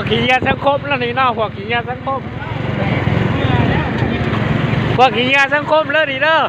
ขี้ยาสังคมแล้วนี่เนาะพวกขี้ยาสังคมพวกขี้ยาสังคมเลยนี่เด้อ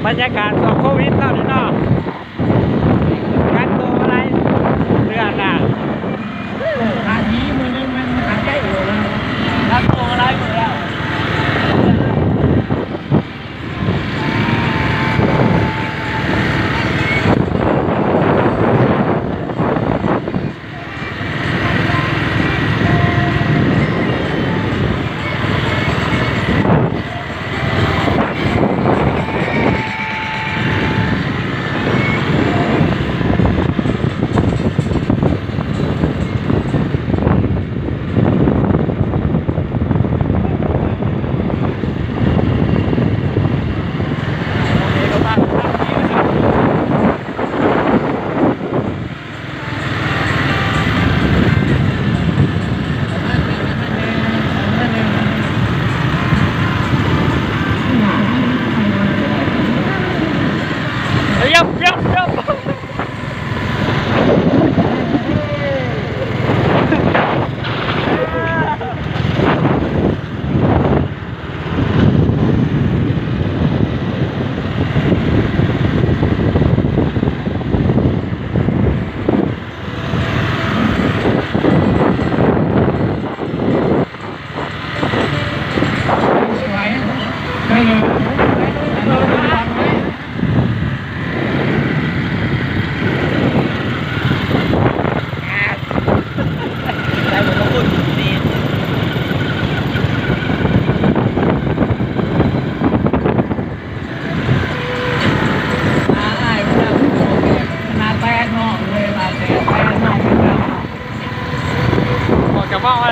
บรรยากาศของโควิดเนาะนี่เนาะการตัวอะไรเรือน่ะอาชีพมันหายใจอยู่แล้วการตัวอะไรหมดแล้ว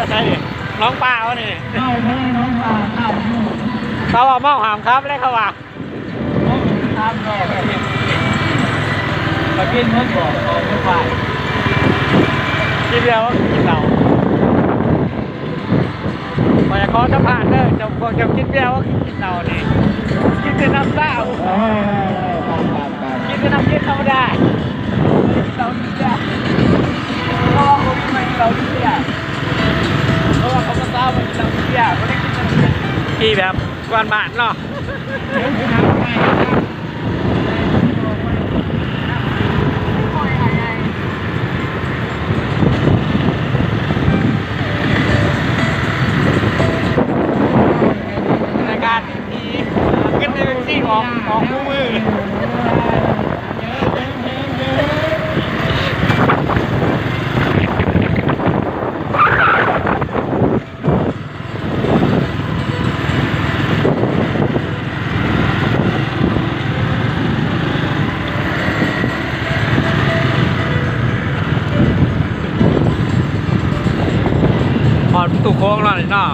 ใช่ดิน้องป้าวะนี่ เข้าไม่น้องป่าเข้าอยู่ เขาว่าเมาหามครับเลยเขาว่า ตามรอไปกินเมื่อก่อนออกไม่ไป กินเดียวว่ากินเหล้าพอยากขอจะผ่านเลยจะพวกจะกินเบียร์ว่ากินเหล้านี่กินแต่น้ำเปล่ากินแต่น้ำเย็นธรรมดาเราดีจ้ะเพราะว่าเขาไม่มาเราดีจ้ะเพราะว่าเขาก็เศร้าไปกินเราดีจ้ะเขาได้กินน้ำเย็นกี่แบบกวนบ้านเนาะในการที่ขึ้นในเป็นที่ของคู่มือหอดตู้โค้งแล้วนี่เนาะ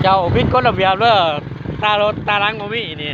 เจ้าพิษกฎระเบียบเด้อตารถตาลังบ่มีนี่